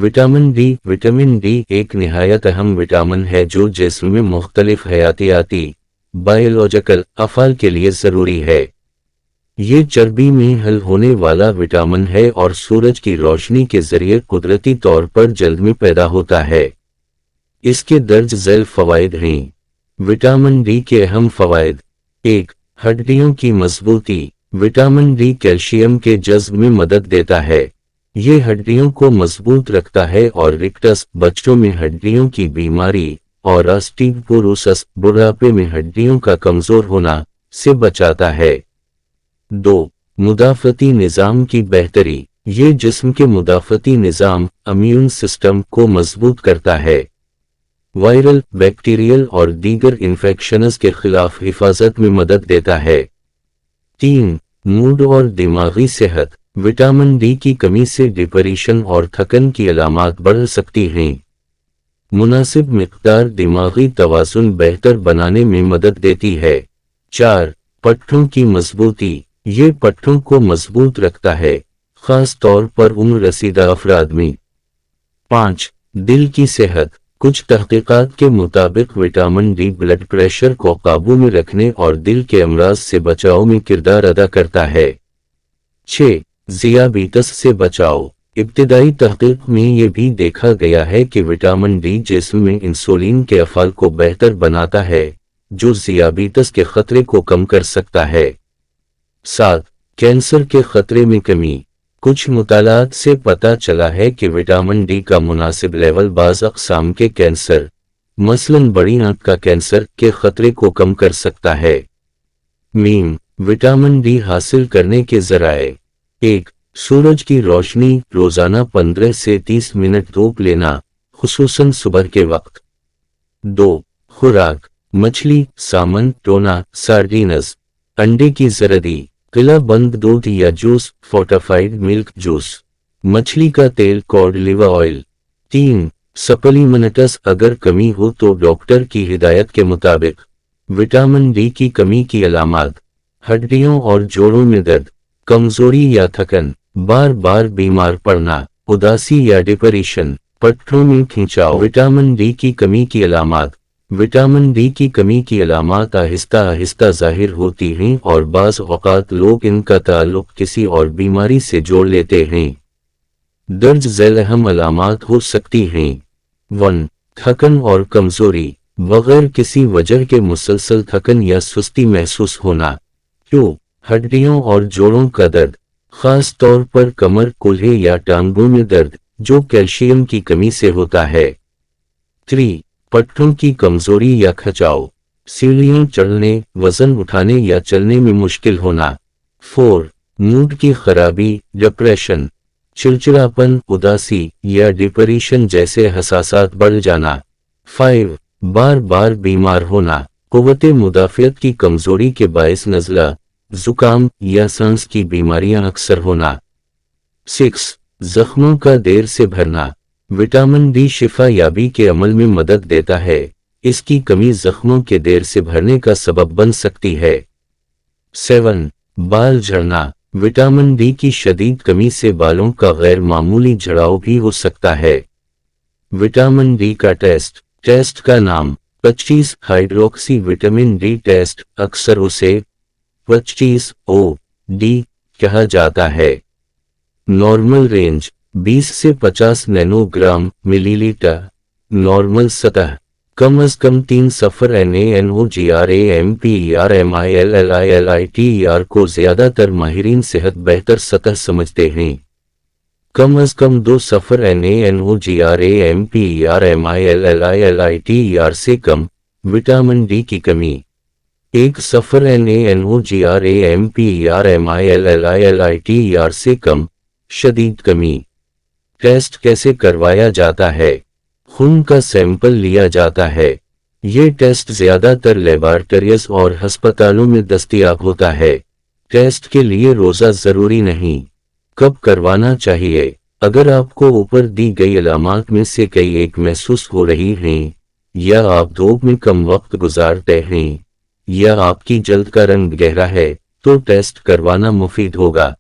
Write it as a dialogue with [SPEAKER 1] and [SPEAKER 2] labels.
[SPEAKER 1] Vitamin D एक निहायत अहम विटामिन है जो जिस्म में मुख्तलिफ हयातियाती बायोलॉजिकल अफ़ाल के लिए ज़रूरी है। ये चर्बी में हल होने वाला विटामिन है और सूरज की रोशनी के जरिए कुदरती तौर पर जल्द में पैदा होता है। इसके दर्ज झैल फ़वाइद हैं। विटामिन डी के अहम फ़वाइद: 1. हड्डियों की मजबूती। विटामिन डी कैल्शियम के जज्ब में मदद देता है। ये हड्डियों को मजबूत रखता है और रिकटस बच्चों में हड्डियों की बीमारी और ऑस्टियोपोरोसिस बुढ़ापे में हड्डियों का कमजोर होना से बचाता है। 2. मुदाफ़ती निज़ाम की बेहतरी। ये जिस्म के मुदाफ़ती निज़ाम इम्यून सिस्टम को मजबूत करता है। वायरल, बैक्टीरियल और दीगर इन्फेक्शंस के खिलाफ हिफाजत में मदद देता है। 3. मूड और दिमागी सेहत। विटामिन डी की कमी से डिप्रेशन और थकन की अलामात बढ़ सकती हैं। मुनासिब मिक़दार दिमागी तवाज़ुन बेहतर बनाने में मदद देती है। 4. पट्टों की मजबूती। ये पट्टों को मजबूत रखता है, खास तौर पर उम्र रसीदा अफराद में। 5. दिल की सेहत। कुछ तहक़ीक़ात के मुताबिक विटामिन डी ब्लड प्रेशर को काबू में रखने और दिल के अमराज से बचाव में किरदार अदा करता है। 6. ज़ियाबीतस से बचाव। इब्तिदाई तहक़ीक़ में ये भी देखा गया है कि विटामिन डी जिस्म में इंसुलिन के अफ़ाल को बेहतर बनाता है, जो ज़ियाबीतस के ख़तरे को कम कर सकता है। 7. कैंसर के ख़तरे में कमी। कुछ मुतालात से पता चला है कि विटामिन डी का मुनासिब लेवल बाज़ अक़साम के कैंसर, मसलन बड़ी आंत का कैंसर, के ख़तरे को कम कर सकता है। विटामिन डी हासिल करने के ज़राए: 1. सूरज की रोशनी। रोज़ाना 15 से 30 मिनट धूप लेना, खुसूसन सुबह के वक्त। 2. खुराक: मछली, सामन, टोना, सार्डिनस, अंडे की ज़रदी, किला बंद दूध या जूस, फोर्टिफाइड मिल्क जूस, मछली का तेल, कॉड लिवर ऑयल। 3. सप्लीमेंट्स। अगर कमी हो तो डॉक्टर की हिदायत के मुताबिक। विटामिन डी की कमी की अलामात: हड्डियों और जोड़ों में दर्द, कमजोरी या थकन, बार बार बीमार पड़ना, उदासी या डिप्रेशन, पट्टों में खिंचाव। विटामिन डी की कमी की अलामात: विटामिन डी की कमी की अलामात आहिस्ता आहिस्ता जाहिर होती हैं और बाज़ औक़ात लोग इनका ताल्लुक़ किसी और बीमारी से जोड़ लेते हैं। दर्ज झैल अहम अलामात हो सकती हैं। 1. थकन और कमजोरी। बग़ैर किसी वजह के मुसलसल थकन या सुस्ती महसूस होना। 2. हड्डियों और जोड़ों का दर्द, खास तौर पर कमर, कूल्हे या टांगों में दर्द, जो कैल्शियम की कमी से होता है। 3. पट्टों की कमजोरी या खिंचाव, सीढ़ियां चढ़ने, वजन उठाने या चलने में मुश्किल होना। 4. मूड की खराबी, डिप्रेशन, चिड़चिड़ापन, उदासी या डिप्रेशन जैसे हसासात बढ़ जाना। 5. बार बार बीमार होना, क़ुव्वत मुदाफ़ियत की कमजोरी के बायस नज़ला, ज़ुकाम या सांस की बीमारियां अक्सर होना। 6. जख्मों का देर से भरना। विटामिन डी शिफा याबी के अमल में मदद देता है। इसकी कमी जख्मों के देर से भरने का सबब बन सकती है। 7. बाल झड़ना। विटामिन डी की शदीद कमी से बालों का गैर मामूली झड़ाव भी हो सकता है। विटामिन डी का टेस्ट का नाम 25 हाइड्रोक्सी विटामिन डी टेस्ट, अक्सर उसे 25OD कहा जाता है। नॉर्मल रेंज 20 से 50 नैनोग्राम मिलीलीटर। नॉर्मल सतह कम अज कम 3 सफ़र NaNOGRAMPERMILLILITER को ज़्यादातर माहिरीन सेहत बेहतर सतह समझते हैं। कम अज कम 2 सफ़र NaNOGRAMPERMILLILITER से कम। विटामिन डी की कमी 1 सफ़र NaNOGRAMPERMILLILITER से कम। शदीद कमी। टेस्ट कैसे करवाया जाता है? खून का सैंपल लिया जाता है। ये टेस्ट ज़्यादातर लेबॉरेटरीज और हस्पतालों में दस्तयाब होता है। टेस्ट के लिए रोज़ा ज़रूरी नहीं। कब करवाना चाहिए? अगर आपको ऊपर दी गई अलामात में से कोई एक महसूस हो रही हैं, या आप धूप में कम वक्त गुजारते हैं, या आपकी जल्द का रंग गहरा है, तो टेस्ट करवाना मुफीद होगा।